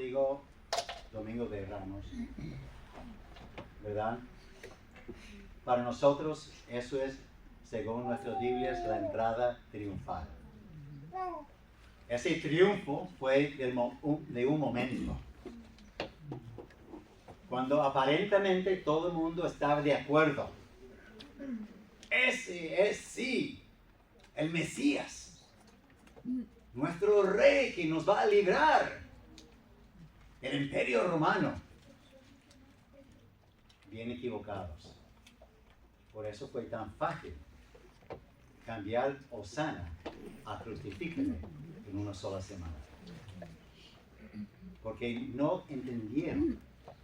digo Domingo de Ramos, ¿verdad? Para nosotros eso es, según nuestras Biblias, la entrada triunfal. Ese triunfo fue de un momento, cuando aparentemente todo el mundo estaba de acuerdo. Ese es sí, el Mesías, nuestro rey que nos va a librar del Imperio Romano. Bien equivocados. Por eso fue tan fácil cambiar Hosana a crucifícale en una sola semana. Porque no entendieron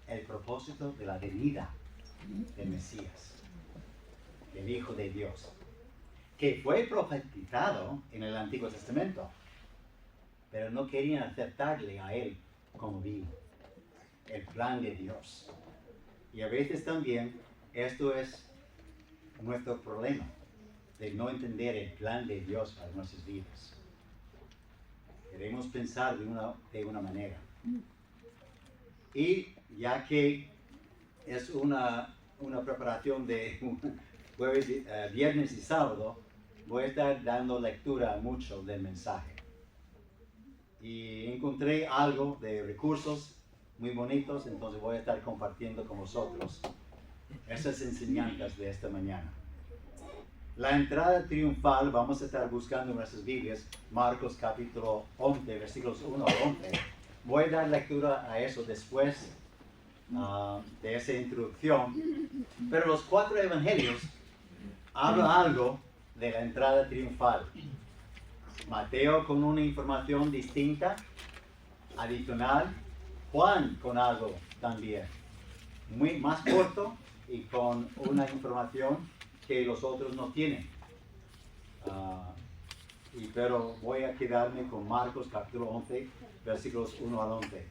el propósito de la venida del Mesías, el Hijo de Dios, que fue profetizado en el Antiguo Testamento, pero no querían aceptarle a él como vivo, el plan de Dios. Y a veces también esto es nuestro problema, de no entender el plan de Dios para nuestras vidas. Queremos pensar de una manera. Y ya que es una preparación de jueves, viernes y sábado, voy a estar dando lectura mucho del mensaje. Y encontré algo de recursos muy bonitos, entonces voy a estar compartiendo con vosotros esas enseñanzas de esta mañana. La entrada triunfal, vamos a estar buscando en nuestras Biblias, Marcos capítulo 11, versículos 1 al 11. Voy a dar lectura a eso después de esa introducción, pero los 4 evangelios hablan algo de la entrada triunfal. Mateo con una información distinta, adicional, Juan con algo también, más corto y con una información que los otros no tienen. Pero voy a quedarme con Marcos capítulo 11, versículos 1 al 11.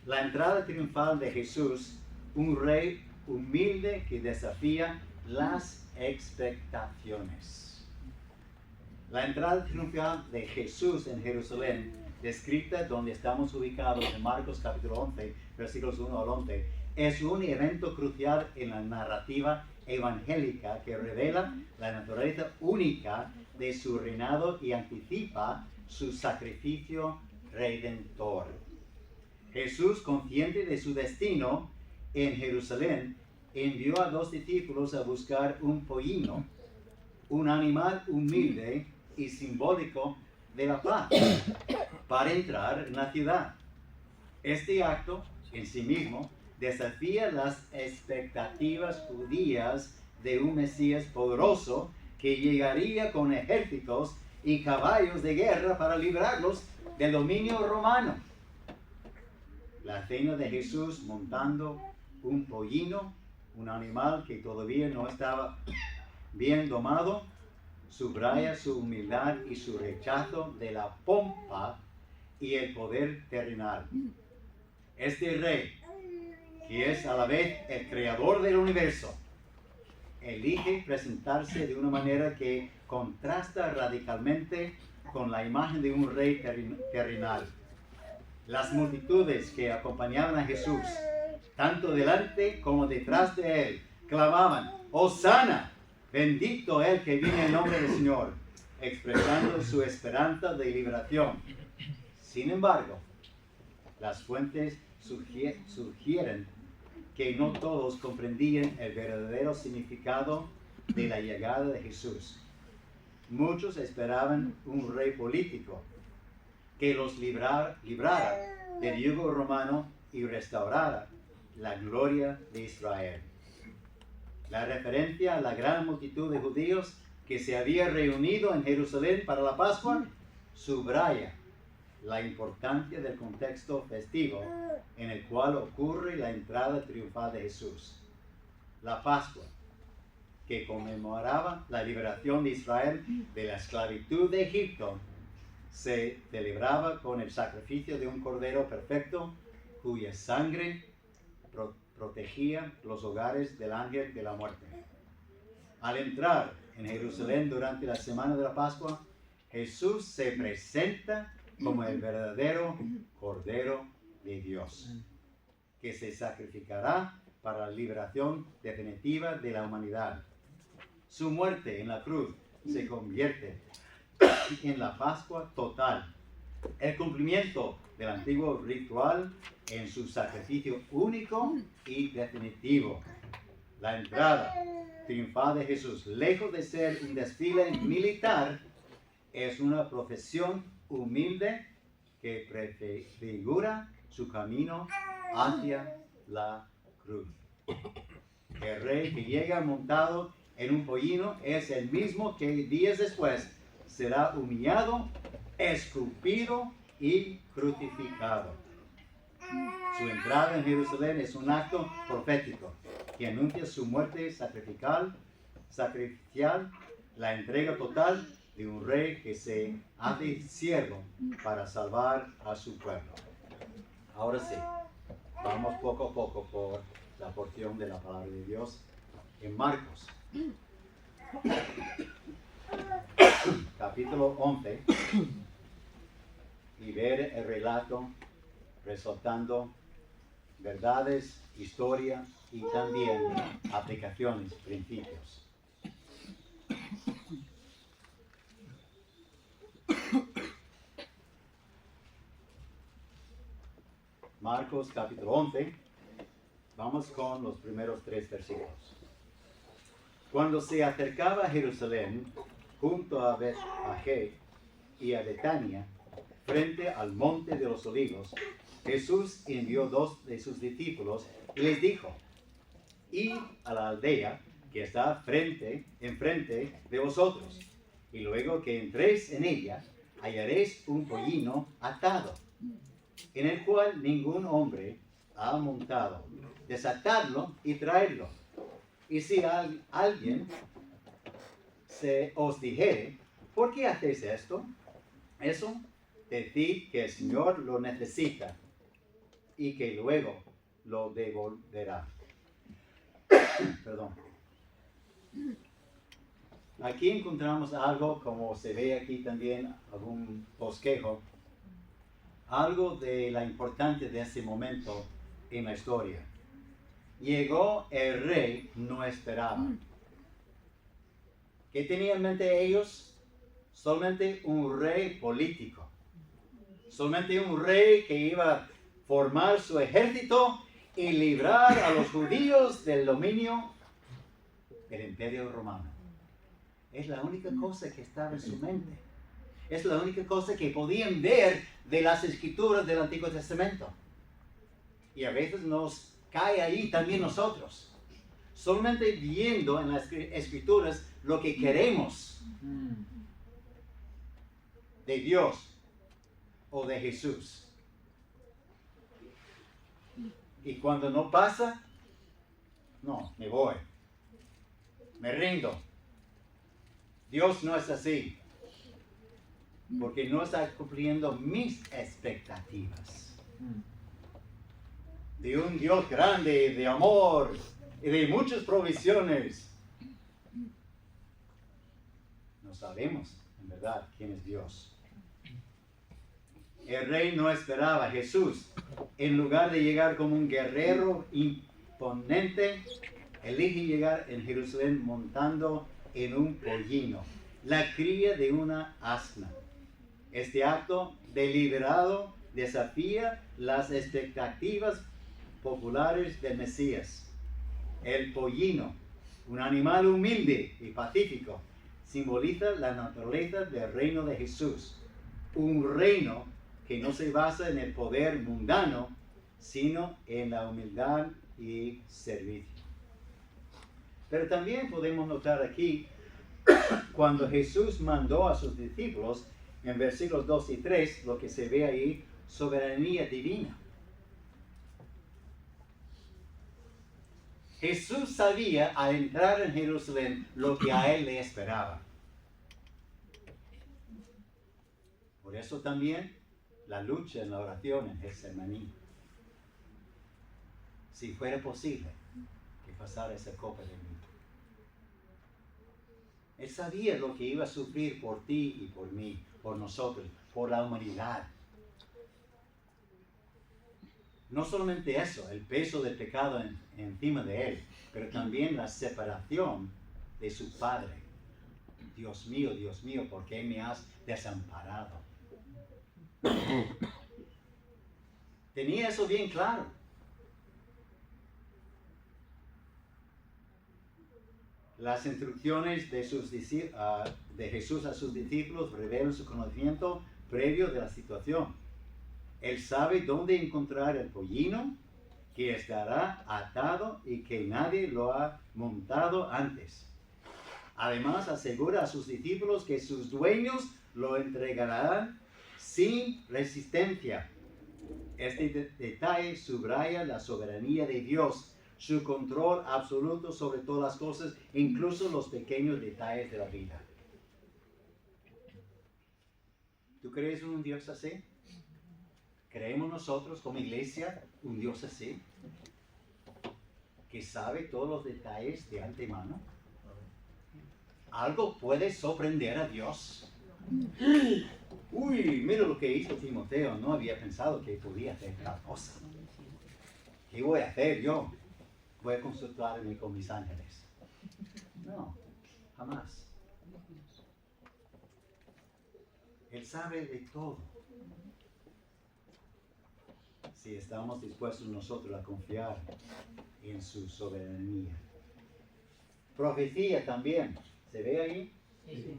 La entrada triunfal de Jesús, un rey humilde que desafía las expectaciones. La entrada triunfal de Jesús en Jerusalén, descrita donde estamos ubicados en Marcos capítulo 11, versículos 1 al 11, es un evento crucial en la narrativa evangélica que revela la naturaleza única de su reinado y anticipa su sacrificio redentor. Jesús, consciente de su destino en Jerusalén, envió a 2 discípulos a buscar un pollino, un animal humilde y simbólico de la paz, para entrar en la ciudad. Este acto en sí mismo desafía las expectativas judías de un Mesías poderoso que llegaría con ejércitos y caballos de guerra para librarlos del dominio romano. La cena de Jesús montando un pollino, un animal que todavía no estaba bien domado, subraya su humildad y su rechazo de la pompa y el poder terrenal. Este rey, que es a la vez el creador del universo, elige presentarse de una manera que contrasta radicalmente con la imagen de un rey terrenal. Las multitudes que acompañaban a Jesús, tanto delante como detrás de él, clamaban: ¡Hosana! Bendito el que viene en nombre del Señor, expresando su esperanza de liberación. Sin embargo, las fuentes sugieren que no todos comprendían el verdadero significado de la llegada de Jesús. Muchos esperaban un rey político que los librara del yugo romano y restaurara la gloria de Israel. La referencia a la gran multitud de judíos que se había reunido en Jerusalén para la Pascua subraya la importancia del contexto festivo en el cual ocurre la entrada triunfal de Jesús. La Pascua, que conmemoraba la liberación de Israel de la esclavitud de Egipto, se celebraba con el sacrificio de un cordero perfecto cuya sangre protegía los hogares del ángel de la muerte. Al entrar en Jerusalén durante la semana de la Pascua, Jesús se presenta como el verdadero Cordero de Dios, que se sacrificará para la liberación definitiva de la humanidad. Su muerte en la cruz se convierte en la Pascua total, el cumplimiento del antiguo ritual en su sacrificio único y definitivo. La entrada triunfal de Jesús, lejos de ser un desfile militar, es una profesión humilde que prefigura su camino hacia la cruz. El rey que llega montado en un pollino es el mismo que días después será humillado, escupido y crucificado. Su entrada en Jerusalén es un acto profético que anuncia su muerte sacrificial, la entrega total de un rey que se hace siervo para salvar a su pueblo. Ahora sí, vamos poco a poco por la porción de la palabra de Dios en Marcos, capítulo 11, y ver el relato resaltando verdades, historia y también aplicaciones, principios. Marcos capítulo 11, vamos con los primeros 3 versículos. Cuando se acercaba a Jerusalén, junto a Betfagé y a Betania, frente al monte de los olivos, Jesús envió 2 de sus discípulos y les dijo: id a la aldea que está enfrente de vosotros, y luego que entréis en ella, hallaréis un pollino atado, en el cual ningún hombre ha montado. Desatadlo y traedlo. Y si alguien os dijere: ¿por qué hacéis esto? Eso, decid que el Señor lo necesita y que luego lo devolverá. Perdón. Aquí encontramos algo, como se ve aquí también, algún bosquejo, algo de la importancia de ese momento en la historia. Llegó el rey, no esperaba. ¿Qué tenían en mente ellos? Solamente un rey político. Solamente un rey que iba a formar su ejército y librar a los judíos del dominio del Imperio Romano. Es la única cosa que estaba en su mente. Es la única cosa que podían ver de las escrituras del Antiguo Testamento. Y a veces nos cae ahí también nosotros. Solamente viendo en las escrituras lo que queremos de Dios o de Jesús. Y cuando no pasa, no, me voy. Me rindo. Dios no es así. Porque no está cumpliendo mis expectativas. De un Dios grande, de amor y de muchas provisiones. No sabemos, en verdad, quién es Dios. El rey no esperaba a Jesús. En lugar de llegar como un guerrero imponente, elige llegar en Jerusalén montando en un pollino, la cría de una asna. Este acto deliberado desafía las expectativas populares del Mesías. El pollino, un animal humilde y pacífico, simboliza la naturaleza del reino de Jesús. Un reino que no se basa en el poder mundano, sino en la humildad y servicio. Pero también podemos notar aquí, cuando Jesús mandó a sus discípulos, en versículos 2 y 3, lo que se ve ahí, soberanía divina. Jesús sabía al entrar en Jerusalén lo que a él le esperaba. Por eso también la lucha en la oración en Getsemaní. Si fuera posible que pasara esa copa de mí. Él sabía lo que iba a sufrir por ti y por mí, por nosotros, por la humanidad. No solamente eso, el peso del pecado encima de él, pero también la separación de su padre. Dios mío, ¿por qué me has desamparado? Tenía eso bien claro. Las instrucciones de Jesús a sus discípulos revelan su conocimiento previo de la situación. Él sabe dónde encontrar el pollino que estará atado y que nadie lo ha montado antes. Además, asegura a sus discípulos que sus dueños lo entregarán sin resistencia. Este detalle subraya la soberanía de Dios, su control absoluto sobre todas las cosas, incluso los pequeños detalles de la vida. ¿Tú crees en un Dios así? ¿Creemos nosotros como iglesia un Dios así? ¿Que sabe todos los detalles de antemano? ¿Algo puede sorprender a Dios? Uy, mira lo que hizo Timoteo. No había pensado que podía hacer tal cosa. ¿Qué voy a hacer yo? Voy a consultarme con mis ángeles. No, jamás. Él sabe de todo. Si estamos dispuestos nosotros a confiar en su soberanía. Profecía también. ¿Se ve ahí? Sí.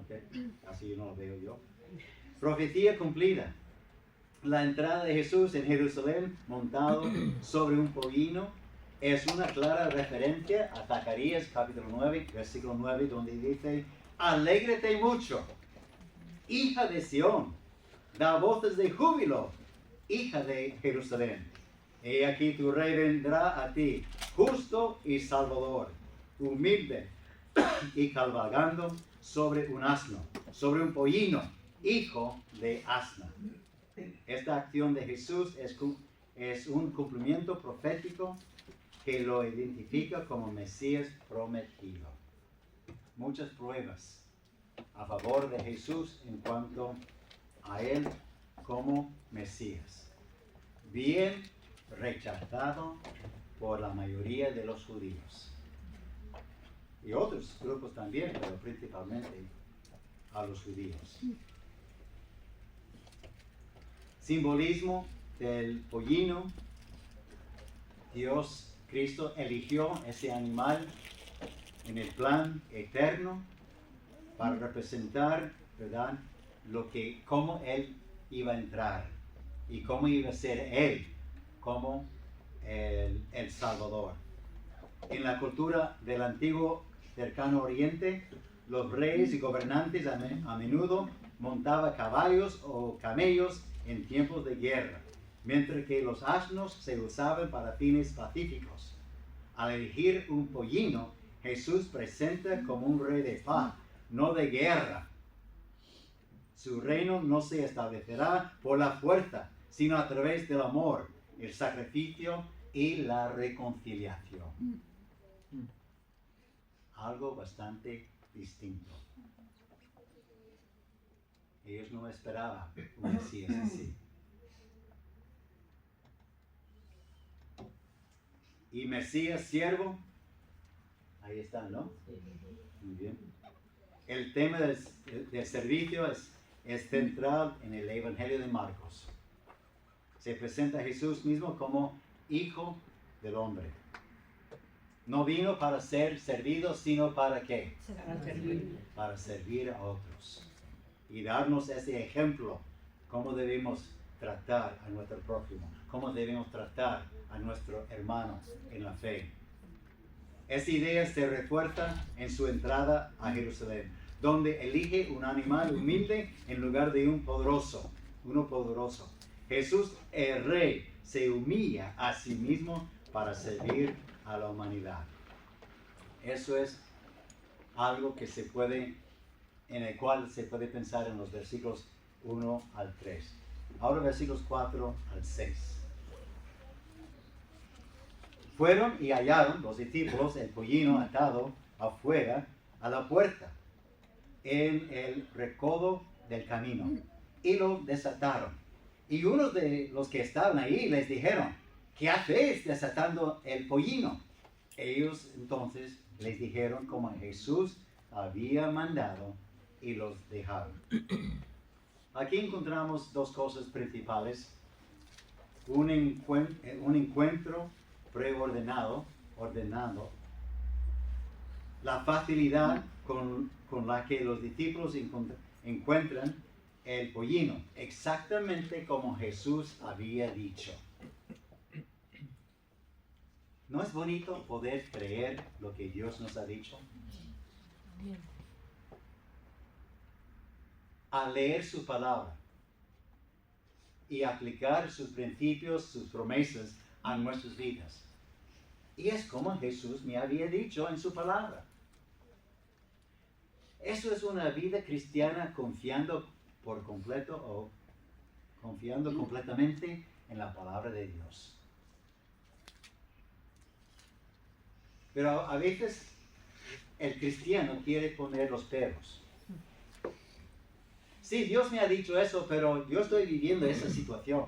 Okay. Así no lo veo yo. Profecía cumplida. La entrada de Jesús en Jerusalén montado sobre un pollino es una clara referencia a Zacarías capítulo 9, versículo 9, donde dice: alégrate mucho, hija de Sión, da voces de júbilo, hija de Jerusalén. He aquí tu rey vendrá a ti, justo y salvador, humilde y cabalgando sobre un asno, sobre un pollino, hijo de asna. Esta acción de Jesús es un cumplimiento profético que lo identifica como Mesías prometido. Muchas pruebas a favor de Jesús en cuanto a él como Mesías. Bien rechazado por la mayoría de los judíos. Y otros grupos también, pero principalmente a los judíos. Simbolismo del pollino. Dios, Cristo, eligió ese animal en el plan eterno para representar, ¿verdad?, cómo Él iba a entrar y cómo iba a ser Él como el Salvador. En la cultura del antiguo cercano oriente, los reyes y gobernantes a menudo montaban caballos o camellos en tiempos de guerra, mientras que los asnos se usaban para fines pacíficos. Al elegir un pollino, Jesús presenta como un rey de paz, no de guerra. Su reino no se establecerá por la fuerza, sino a través del amor, el sacrificio y la reconciliación. Algo bastante distinto. Ellos no esperaban un Mesías así. Y Mesías siervo, ahí está, ¿no? Muy bien. El tema del servicio es central en el Evangelio de Marcos. Se presenta a Jesús mismo como Hijo del Hombre. No vino para ser servido, sino para ¿qué? Para servir a otros. Y darnos ese ejemplo, cómo debemos tratar a nuestro prójimo, cómo debemos tratar a nuestro hermano en la fe. Esa idea se refuerza en su entrada a Jerusalén, donde elige un animal humilde en lugar de uno poderoso. Jesús, el Rey, se humilla a sí mismo para servir a la humanidad. Eso es algo en el cual se puede pensar en los versículos 1 al 3. Ahora versículos 4 al 6. Fueron y hallaron los discípulos el pollino atado afuera a la puerta, en el recodo del camino, y lo desataron. Y unos de los que estaban ahí les dijeron, ¿qué hacéis desatando el pollino? Ellos entonces les dijeron como Jesús había mandado y los dejaron. Aquí encontramos dos cosas principales. Un encuentro preordenado, la facilidad con la que los discípulos encuentran el pollino, exactamente como Jesús había dicho. ¿No es bonito poder creer lo que Dios nos ha dicho? Al leer su palabra y aplicar sus principios, sus promesas a nuestras vidas. Y es como Jesús me había dicho en su palabra. Eso es una vida cristiana confiando por completo o confiando completamente en la palabra de Dios. Pero a veces el cristiano quiere poner los peros. Sí, Dios me ha dicho eso, pero yo estoy viviendo esa situación.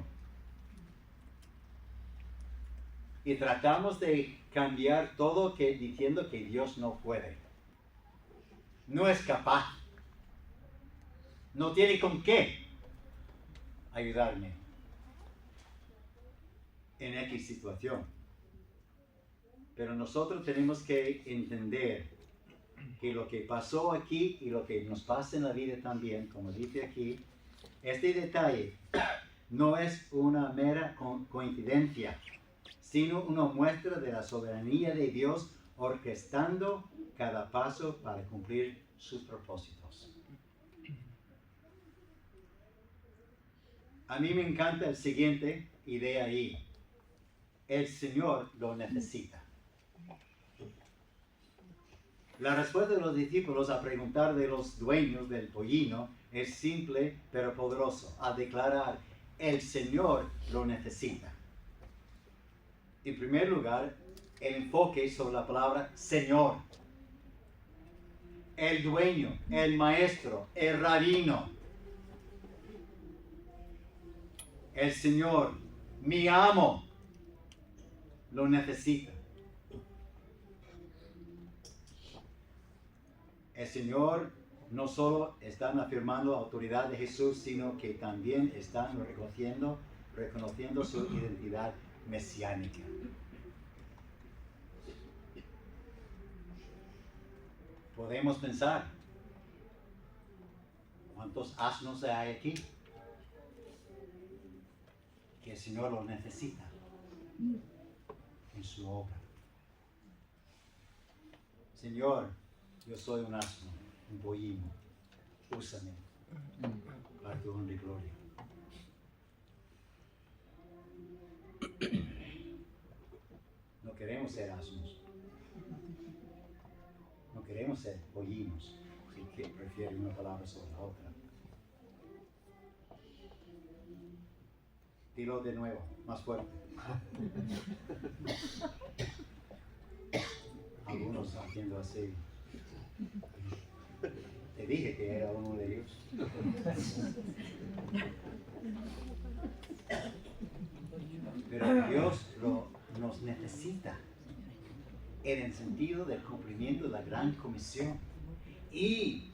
Y tratamos de cambiar todo diciendo que Dios no puede. No es capaz. No tiene con qué ayudarme en X situación. Pero nosotros tenemos que entender que lo que pasó aquí y lo que nos pasa en la vida también, como dice aquí, este detalle no es una mera coincidencia, sino una muestra de la soberanía de Dios orquestando cada paso para cumplir sus propósitos. A mí me encanta el siguiente idea ahí. El Señor lo necesita. La respuesta de los discípulos a preguntar de los dueños del pollino es simple pero poderoso, a declarar, el Señor lo necesita. En primer lugar, el enfoque sobre la palabra Señor. El dueño, el maestro, el rabino. El Señor, mi amo, lo necesita. El Señor no solo están afirmando la autoridad de Jesús, sino que también están reconociendo su identidad mesiánica. Podemos pensar, ¿cuántos asnos hay aquí? Que el Señor lo necesita en su obra. Señor, yo soy un asno, un pollino. Úsame para tu honra y gloria. No queremos ser asnos. No queremos ser pollinos, si prefieren una palabra sobre la otra. Dilo de nuevo, más fuerte. Algunos haciendo así. Te dije que era uno de ellos. Pero Dios nos necesita en el sentido del cumplimiento de la gran comisión y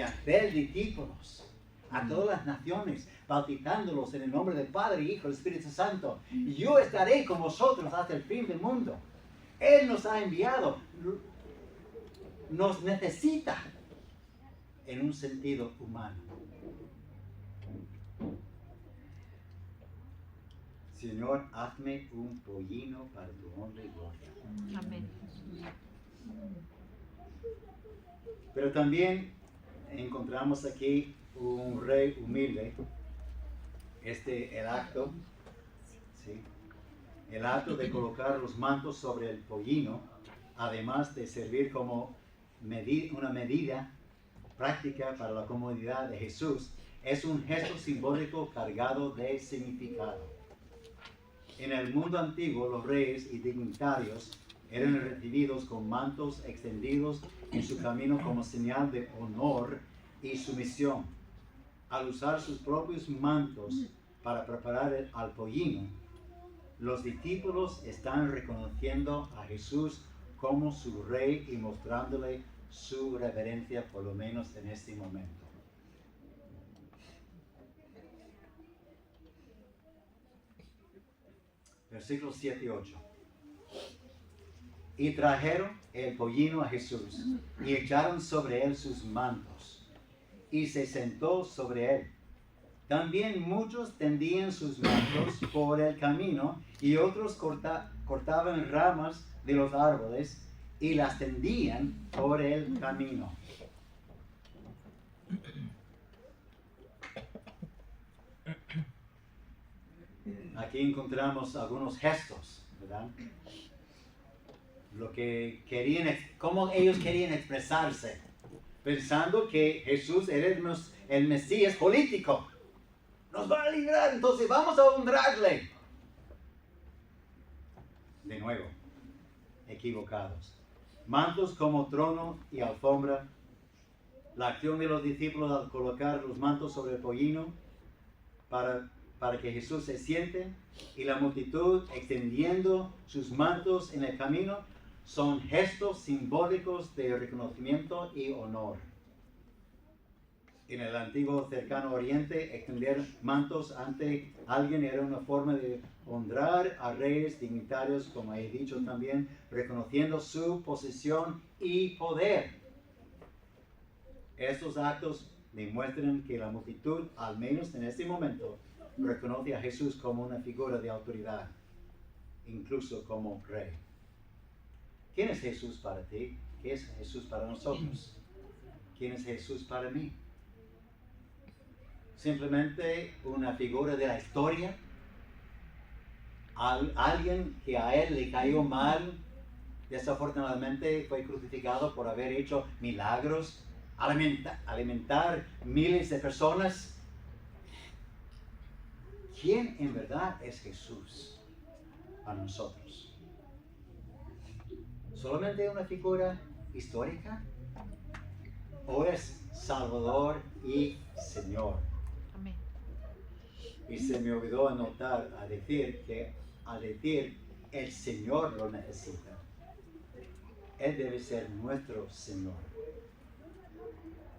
hacer discípulos a todas las naciones, bautizándolos en el nombre del Padre, Hijo y Espíritu Santo. Y yo estaré con vosotros hasta el fin del mundo. Él nos ha enviado, nos necesita en un sentido humano. Señor, hazme un pollino para tu honra y gloria. Amén. Pero también encontramos aquí un rey humilde. El acto, ¿sí? El acto de colocar los mantos sobre el pollino, además de servir como una medida práctica para la comodidad de Jesús, es un gesto simbólico cargado de significado. En el mundo antiguo, los reyes y dignatarios eran recibidos con mantos extendidos en su camino como señal de honor y sumisión. Al usar sus propios mantos, para preparar al pollino, los discípulos están reconociendo a Jesús como su rey y mostrándole su reverencia, por lo menos en este momento. Versículos 7 y 8. Y trajeron el pollino a Jesús y echaron sobre él sus mantos, y se sentó sobre él. También muchos tendían sus mantos por el camino, y otros cortaban ramas de los árboles y las tendían por el camino. Aquí encontramos algunos gestos, ¿verdad? Cómo ellos querían expresarse, pensando que Jesús era el Mesías político. Nos va a librar, entonces vamos a honrarle. De nuevo, equivocados. Mantos como trono y alfombra. La acción de los discípulos al colocar los mantos sobre el pollino para que Jesús se siente, y la multitud extendiendo sus mantos en el camino, son gestos simbólicos de reconocimiento y honor. En el antiguo cercano oriente, extender mantos ante alguien era una forma de honrar a reyes, dignitarios, como he dicho también, reconociendo su posición y poder. Estos actos demuestran que la multitud, al menos en este momento, reconoce a Jesús como una figura de autoridad, incluso como rey. ¿Quién es Jesús para ti? ¿Qué es Jesús para nosotros? ¿Quién es Jesús para mí? ¿Simplemente una figura de la historia? ¿Alguien que a él le cayó mal? Desafortunadamente fue crucificado por haber hecho milagros, alimentar miles de personas. ¿Quién en verdad es Jesús para nosotros? ¿Solamente una figura histórica? ¿O es Salvador y Señor? Amén. Y se me olvidó anotar al decir el Señor lo necesita. Él debe ser nuestro Señor,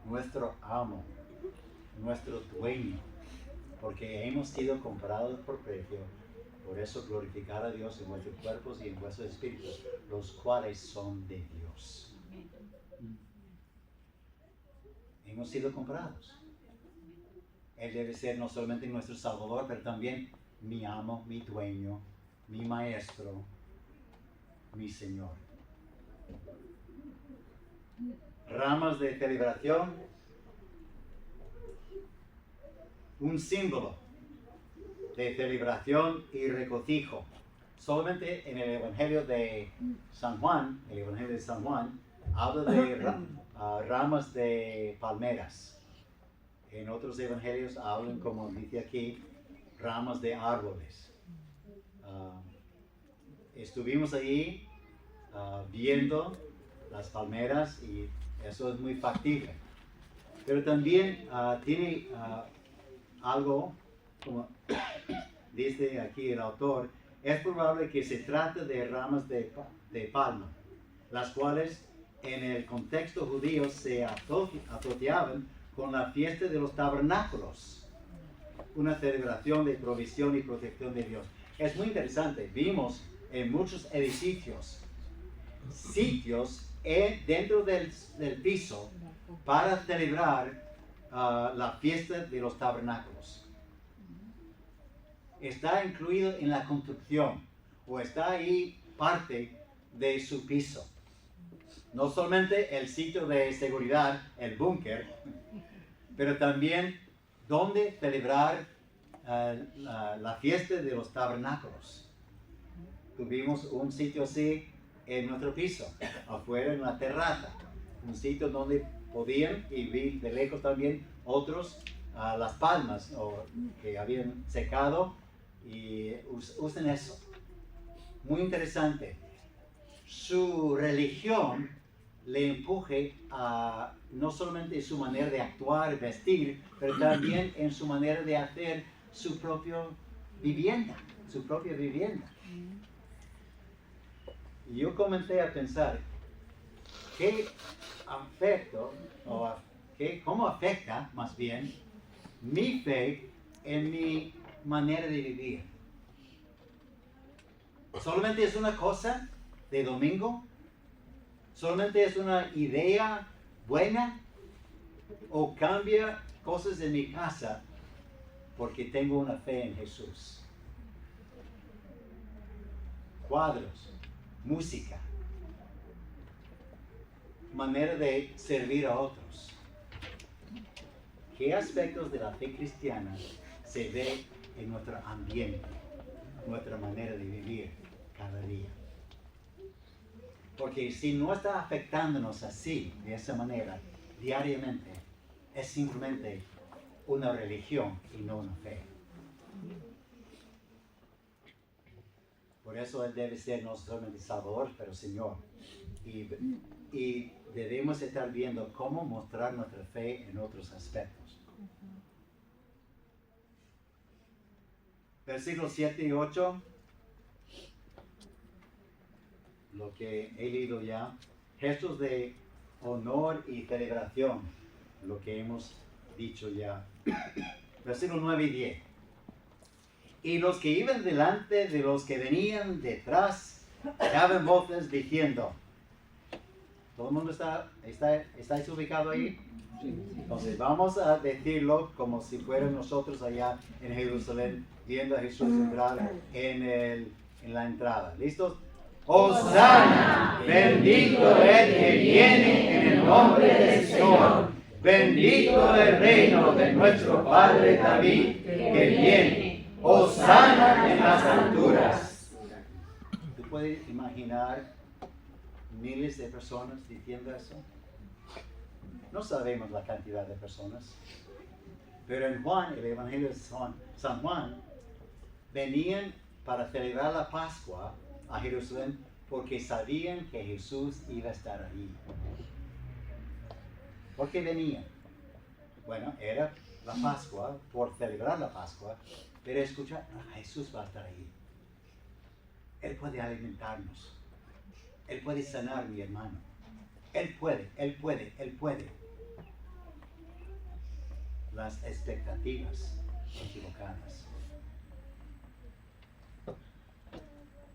nuestro amo, nuestro dueño, porque hemos sido comprados por precio. Por eso glorificar a Dios en vuestros cuerpos y en vuestros espíritus, los cuales son de Dios. Hemos sido comprados. Él debe ser no solamente nuestro Salvador, pero también mi amo, mi dueño, mi maestro, mi Señor. Ramas de celebración, un símbolo de celebración y regocijo. Solamente en el Evangelio de San Juan, habla de ramas de palmeras. En otros evangelios hablan, como dice aquí, ramas de árboles. Estuvimos ahí viendo las palmeras y eso es muy factible. Pero también tiene algo, como dice aquí el autor, es probable que se trate de ramas de palma, las cuales en el contexto judío se asociaban con la fiesta de los tabernáculos, una celebración de provisión y protección de Dios. Es muy interesante, vimos en muchos edificios, sitios dentro del piso para celebrar la fiesta de los tabernáculos. Está incluido en la construcción o está ahí parte de su piso. No solamente el sitio de seguridad, el búnker, pero también donde celebrar la fiesta de los tabernáculos. Tuvimos un sitio así en nuestro piso, afuera en la terraza, un sitio donde podían, y vi de lejos también otros, las palmas que habían secado y usan eso. Muy interesante. Su religión le empuje a no solamente en su manera de actuar, vestir, pero también en su manera de hacer su propia vivienda. Y yo comencé a pensar, ¿cómo afecta más bien mi fe en mi manera de vivir? ¿Solamente es una cosa de domingo? ¿Solamente es una idea buena? ¿O cambia cosas en mi casa porque tengo una fe en Jesús? Cuadros, música, manera de servir a otros. ¿Qué aspectos de la fe cristiana se ve en nuestro ambiente, nuestra manera de vivir cada día? Porque si no está afectándonos así, de esa manera, diariamente, es simplemente una religión y no una fe. Por eso Él debe ser no solamente Salvador, pero Señor. Y debemos estar viendo cómo mostrar nuestra fe en otros aspectos. Versículos 7 y 8. Lo que he leído ya. Gestos de honor y celebración. Lo que hemos dicho ya. Versículos 9 y 10. Y los que iban delante de los que venían detrás daban voces diciendo. ¿Todo el mundo estáis ubicado ahí? Sí. Entonces vamos a decirlo como si fuera nosotros allá en Jerusalén viendo a Jesús entrar en la entrada. ¿Listos? ¡Hosana! Bendito el que viene en el nombre del Señor. Bendito el reino de nuestro Padre David que viene. ¡Hosana en las alturas! ¿Tú puedes imaginar miles de personas diciendo eso? No sabemos la cantidad de personas. Pero en Juan, el Evangelio de San Juan, venían para celebrar la Pascua a Jerusalén porque sabían que Jesús iba a estar allí. ¿Por qué venían? Bueno, era la Pascua, por celebrar la Pascua, pero escucha, Jesús va a estar ahí. Él puede alimentarnos. Él puede sanar, mi hermano. Él puede. Las expectativas equivocadas.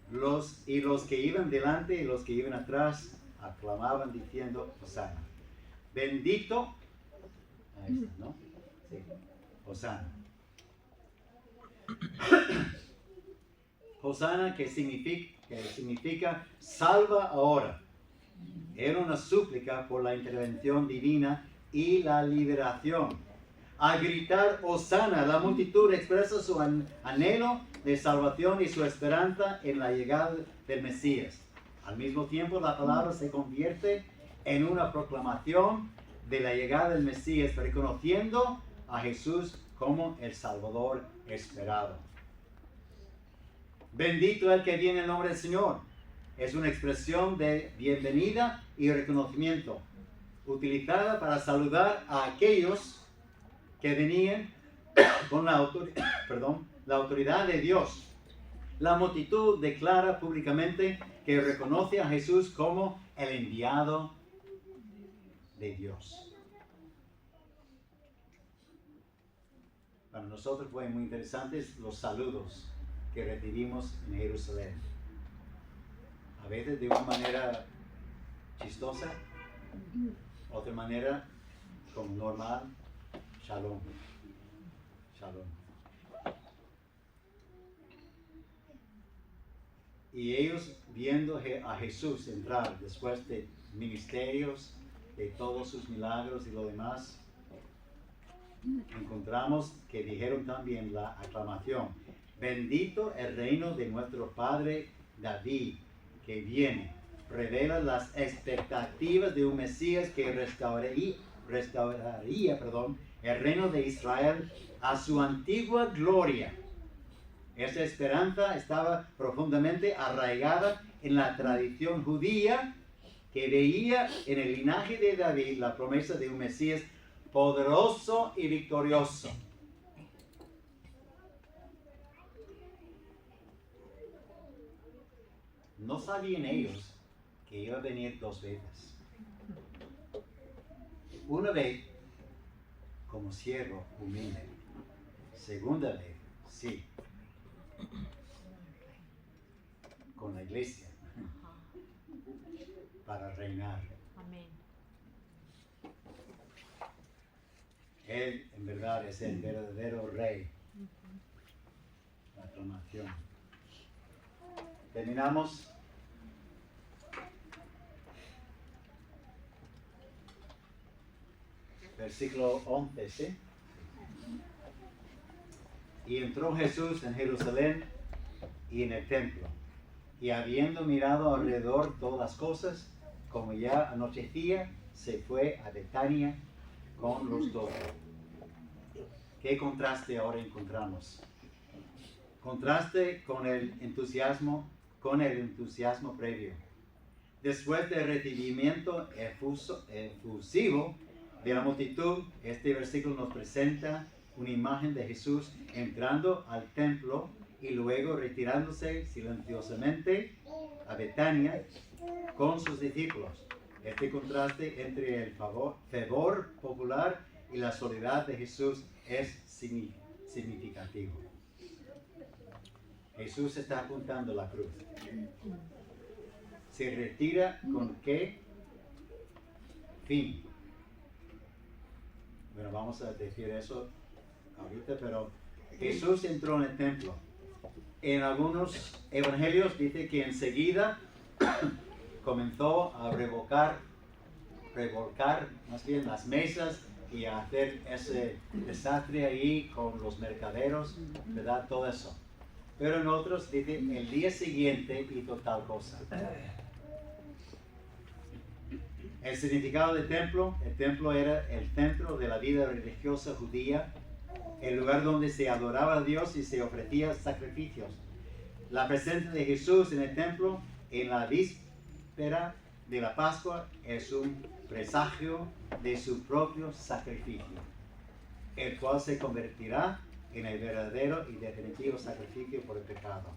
Los que iban delante y los que iban atrás aclamaban diciendo, Hosana. Bendito. Ahí está, ¿no? Sí. Hosana. Hosana, que significa salva ahora. Era una súplica por la intervención divina y la liberación. Al gritar Hosana, la multitud expresa su anhelo de salvación y su esperanza en la llegada del Mesías. Al mismo tiempo, la palabra se convierte en una proclamación de la llegada del Mesías, reconociendo a Jesús como el Salvador esperado. Bendito el que viene en nombre del Señor. Es una expresión de bienvenida y reconocimiento, utilizada para saludar a aquellos que venían con la autoridad de Dios. La multitud declara públicamente que reconoce a Jesús como el enviado de Dios. Para nosotros fue muy interesantes los saludos que recibimos en Jerusalén. A veces de una manera chistosa, otra manera como normal. Shalom. Shalom. Y ellos viendo a Jesús entrar después de ministerios, de todos sus milagros y lo demás, encontramos que dijeron también la aclamación. Bendito el reino de nuestro Padre David que viene. Revela las expectativas de un Mesías que restauraría el reino de Israel a su antigua gloria. Esa esperanza estaba profundamente arraigada en la tradición judía que veía en el linaje de David la promesa de un Mesías poderoso y victorioso. No sabían ellos que iba a venir 2 veces. Una vez como siervo humilde. Segunda vez, sí, con la iglesia para reinar. Amén. Él en verdad es el verdadero rey. La aclamación. Terminamos. Versículo 11, ¿sí? Y entró Jesús en Jerusalén y en el templo, y habiendo mirado alrededor todas las cosas, como ya anochecía, se fue a Betania con los 12. ¿Qué contraste ahora encontramos? Contraste con el entusiasmo previo. Después del recibimiento efusivo de la multitud, este versículo nos presenta una imagen de Jesús entrando al templo y luego retirándose silenciosamente a Betania con sus discípulos. Este contraste entre el fervor popular y la soledad de Jesús es significativo. Jesús está apuntando la cruz. Se retira con qué fin. Bueno, vamos a decir eso ahorita, pero Jesús entró en el templo. En algunos evangelios dice que enseguida comenzó a revolcar más bien las mesas y a hacer ese desastre ahí con los mercaderos, ¿verdad? Todo eso. Pero en otros dice, el día siguiente hizo tal cosa. El significado del templo, el templo era el centro de la vida religiosa judía, el lugar donde se adoraba a Dios y se ofrecían sacrificios. La presencia de Jesús en el templo en la víspera de la Pascua es un presagio de su propio sacrificio, el cual se convertirá en el verdadero y definitivo sacrificio por el pecado.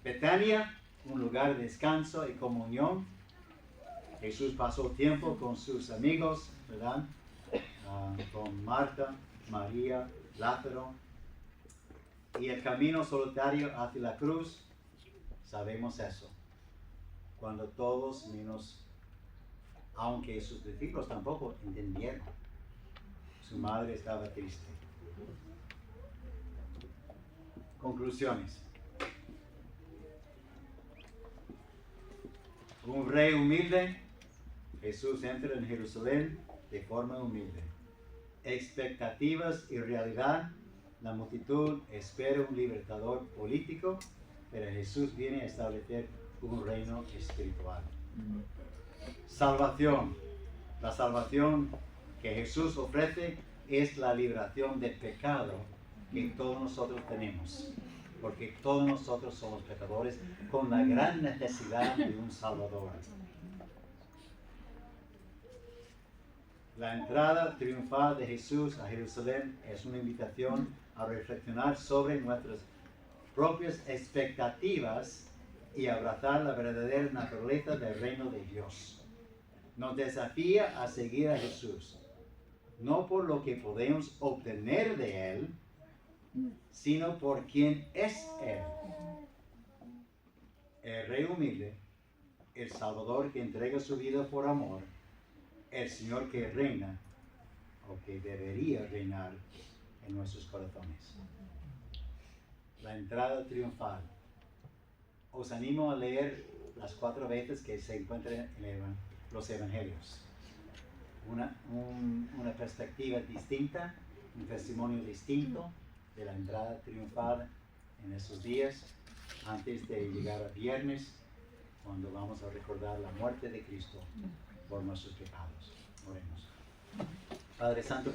Betania, un lugar de descanso y comunión. Jesús pasó tiempo con sus amigos, ¿verdad? Con Marta, María, Lázaro. Y el camino solitario hacia la cruz, sabemos eso. Cuando todos menos, aunque sus discípulos tampoco entendieron, su madre estaba triste. Conclusiones. Un rey humilde, Jesús entra en Jerusalén de forma humilde. Expectativas y realidad, la multitud espera un libertador político, pero Jesús viene a establecer un reino espiritual. Salvación. La salvación que Jesús ofrece es la liberación del pecado que todos nosotros tenemos, porque todos nosotros somos pecadores con la gran necesidad de un Salvador. La entrada triunfal de Jesús a Jerusalén es una invitación a reflexionar sobre nuestras propias expectativas y abrazar la verdadera naturaleza del reino de Dios. Nos desafía a seguir a Jesús, no por lo que podemos obtener de Él, sino por quien es Él. El Rey humilde, el Salvador que entrega su vida por amor, el Señor que reina, o que debería reinar en nuestros corazones. La entrada triunfal. Os animo a leer las 4 veces que se encuentran en los evangelios. Una perspectiva distinta, un testimonio distinto de la entrada triunfal en esos días, antes de llegar a viernes, cuando vamos a recordar la muerte de Cristo por nuestros pecados. Oremos. Padre Santo,